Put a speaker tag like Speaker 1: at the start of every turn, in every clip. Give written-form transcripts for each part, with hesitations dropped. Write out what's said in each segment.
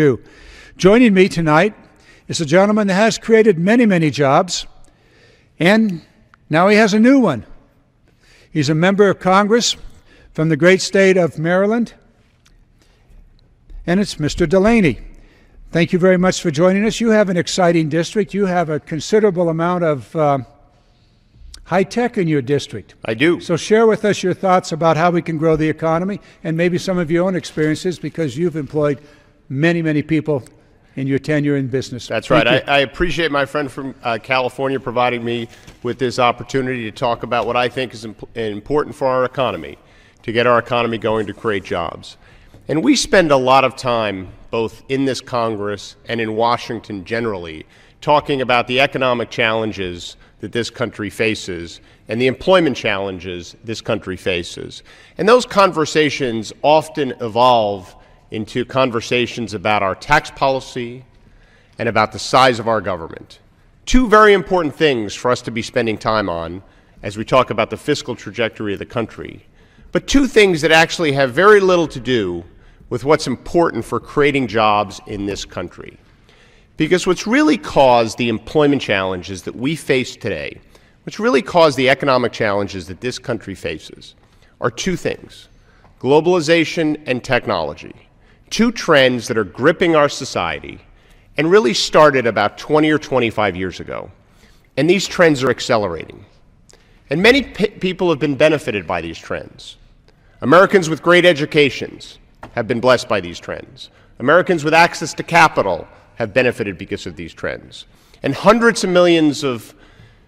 Speaker 1: you. Joining me tonight is a gentleman that has created many, many jobs, and now he has a new one. He's a member of Congress from the great state of Maryland, and it's Mr. Delaney. Thank you very much for joining us. You have an exciting district. You have a considerable amount of high tech in your district.
Speaker 2: I do.
Speaker 1: So share with us your thoughts about how we can grow the economy and maybe some of your own experiences, because you've employed many, many people in your tenure in business.
Speaker 2: That's right. I appreciate my friend from California providing me with this opportunity to talk about what I think is important for our economy, to get our economy going, to create jobs. And we spend a lot of time, both in this Congress and in Washington generally, talking about the economic challenges that this country faces and the employment challenges this country faces. And those conversations often evolve into conversations about our tax policy and about the size of our government. Two very important things for us to be spending time on as we talk about the fiscal trajectory of the country, but two things that actually have very little to do with what's important for creating jobs in this country. Because what's really caused the employment challenges that we face today, what's really caused the economic challenges that this country faces, are two things: globalization and technology. Two trends that are gripping our society and really started about 20 or 25 years ago. And these trends are accelerating. And many people have been benefited by these trends. Americans with great educations have been blessed by these trends. Americans with access to capital have benefited because of these trends. And hundreds of millions of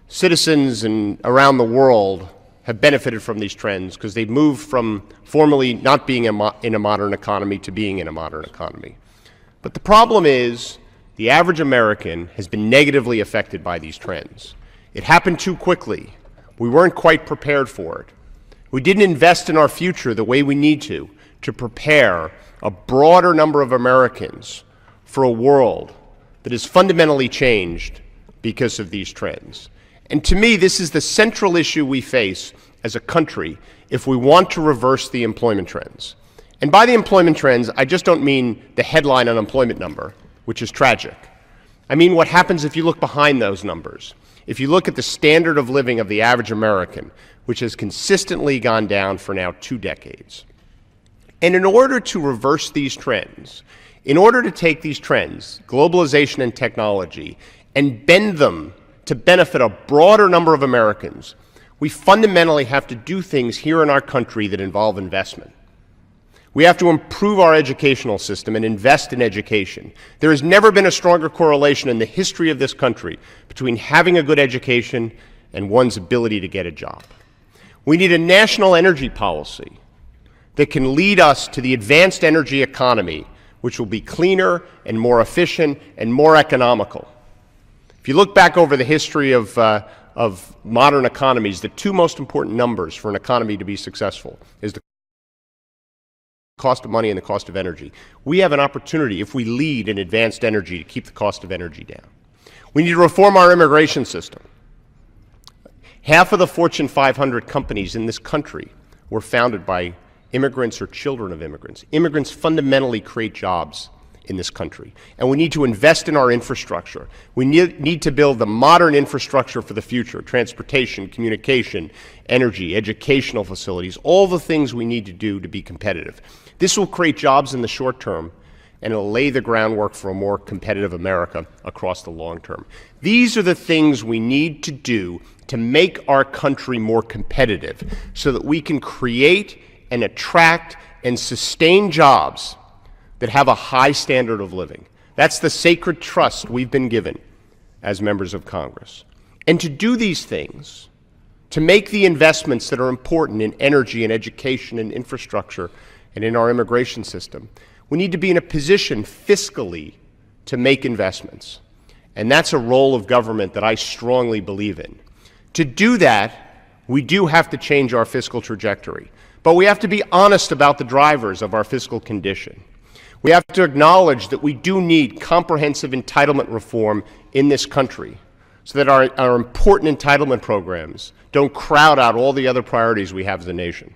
Speaker 2: citizens around the world have benefited from these trends because they've moved from formerly not being in a modern economy to being in a modern economy. But the problem is the average American has been negatively affected by these trends. It happened too quickly. We weren't quite prepared for it. We didn't invest in our future the way we need to prepare a broader number of Americans for a world that is fundamentally changed because of these trends. And to me, this is the central issue we face as a country if we want to reverse the employment trends. And by the employment trends, I just don't mean the headline unemployment number, which is tragic. I mean what happens if you look behind those numbers. If you look at the standard of living of the average American, which has consistently gone down for now 2 decades. And in order to reverse these trends, in order to take these trends, globalization and technology, and bend them to benefit a broader number of Americans, we fundamentally have to do things here in our country that involve investment. We have to improve our educational system and invest in education. There has never been a stronger correlation in the history of this country between having a good education and one's ability to get a job. We need a national energy policy that can lead us to the advanced energy economy, which will be cleaner and more efficient and more economical. If you look back over the history of modern economies, the two most important numbers for an economy to be successful is the cost of money and the cost of energy. We have an opportunity, if we lead in advanced energy, to keep the cost of energy down. We need to reform our immigration system. Half of the Fortune 500 companies in this country were founded by immigrants or children of immigrants. Immigrants fundamentally create jobs in this country. And we need to invest in our infrastructure. We need to build the modern infrastructure for the future: transportation, communication, energy, educational facilities, all the things we need to do to be competitive. This will create jobs in the short term, and it'll lay the groundwork for a more competitive America across the long term. These are the things we need to do to make our country more competitive so that we can create and attract and sustain jobs that have a high standard of living. That's the sacred trust we've been given as members of Congress. And to do these things, to make the investments that are important in energy and education and infrastructure and in our immigration system, we need to be in a position fiscally to make investments. And that's a role of government that I strongly believe in. To do that, we do have to change our fiscal trajectory. But we have to be honest about the drivers of our fiscal condition. We have to acknowledge that we do need comprehensive entitlement reform in this country so that our important entitlement programs don't crowd out all the other priorities we have as a nation.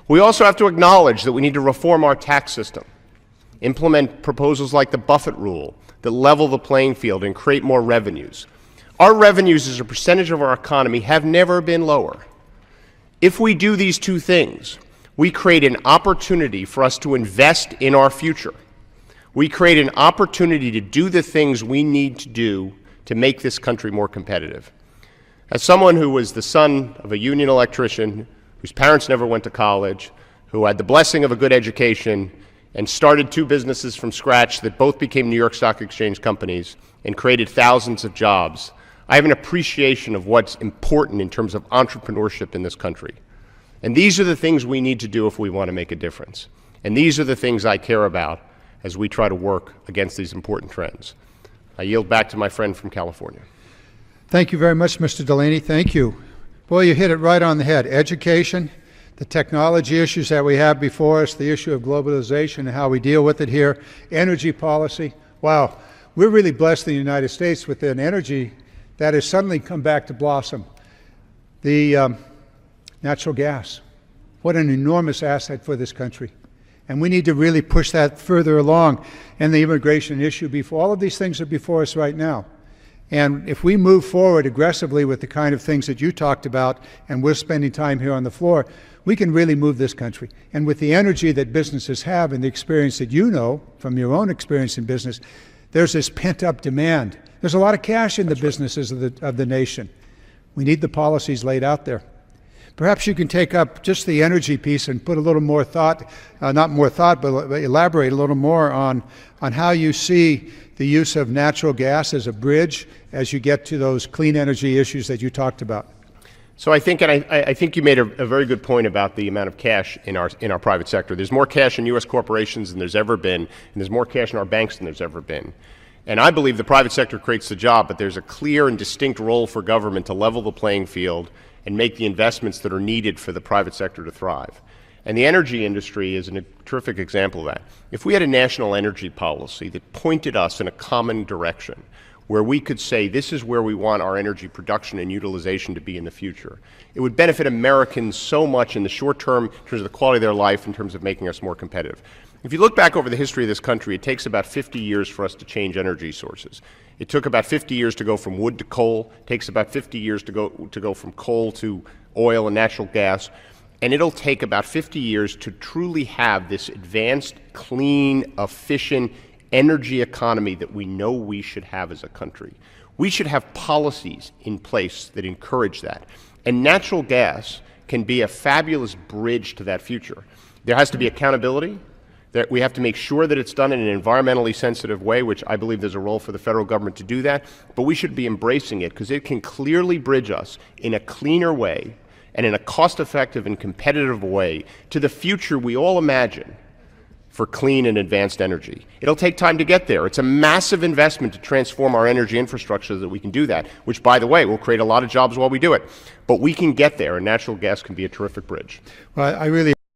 Speaker 2: We also have to acknowledge that we need to reform our tax system. implement proposals like the Buffett rule that level the playing field and create more revenues. Our revenues as a percentage of our economy have never been lower. If we do these two things, we create an opportunity for us to invest in our future. We create an opportunity to do the things we need to do to make this country more competitive. As someone who was the son of a union electrician, whose parents never went to college, who had the blessing of a good education, and started two businesses from scratch that both became New York Stock Exchange companies and created thousands of jobs, I have an appreciation of what's important in terms of entrepreneurship in this country. And these are the things we need to do if we want to make a difference. And these are the things I care about as we try to work against these important trends. I yield back to my friend from California.
Speaker 1: Thank you very much, Mr. Delaney. Thank you. Boy, you hit it right on the head. Education, the technology issues that we have before us, the issue of globalization and how we deal with it here, energy policy. Wow, we're really blessed in the United States with an energy that has suddenly come back to blossom. The natural gas. What an enormous asset for this country. And we need to really push that further along. And the immigration issue, before all of these things are before us right now. And if we move forward aggressively with the kind of things that you talked about, and we're spending time here on the floor, we can really move this country. And with the energy that businesses have and the experience that you know from your own experience in business, there's this pent-up demand. There's a lot of cash in the businesses of the nation. We need the policies laid out there. Perhaps you can take up just the energy piece and put a little more thought, not more thought, but elaborate a little more on how you see the use of natural gas as a bridge as you get to those clean energy issues that you talked about.
Speaker 2: So I think, and I think you made a very good point about the amount of cash in our private sector. There's more cash in U.S. corporations than there's ever been, and there's more cash in our banks than there's ever been. And I believe the private sector creates the job, but there's a clear and distinct role for government to level the playing field and make the investments that are needed for the private sector to thrive. And the energy industry is a terrific example of that. If we had a national energy policy that pointed us in a common direction, where we could say this is where we want our energy production and utilization to be in the future, it would benefit Americans so much in the short term in terms of the quality of their life, in terms of making us more competitive. If you look back over the history of this country, it takes about 50 years for us to change energy sources. It took about 50 years to go from wood to coal. It takes about 50 years to go from coal to oil and natural gas. And it'll take about 50 years to truly have this advanced, clean, efficient energy economy that we know we should have as a country. We should have policies in place that encourage that. And natural gas can be a fabulous bridge to that future. There has to be accountability. That we have to make sure that it's done in an environmentally sensitive way, which I believe there's a role for the federal government to do that, but we should be embracing it because it can clearly bridge us in a cleaner way and in a cost-effective and competitive way to the future we all imagine for clean and advanced energy. It'll take time to get there. It's a massive investment to transform our energy infrastructure so that we can do that, which, by the way, will create a lot of jobs while we do it. But we can get there, and natural gas can be a terrific bridge.
Speaker 1: Well, I really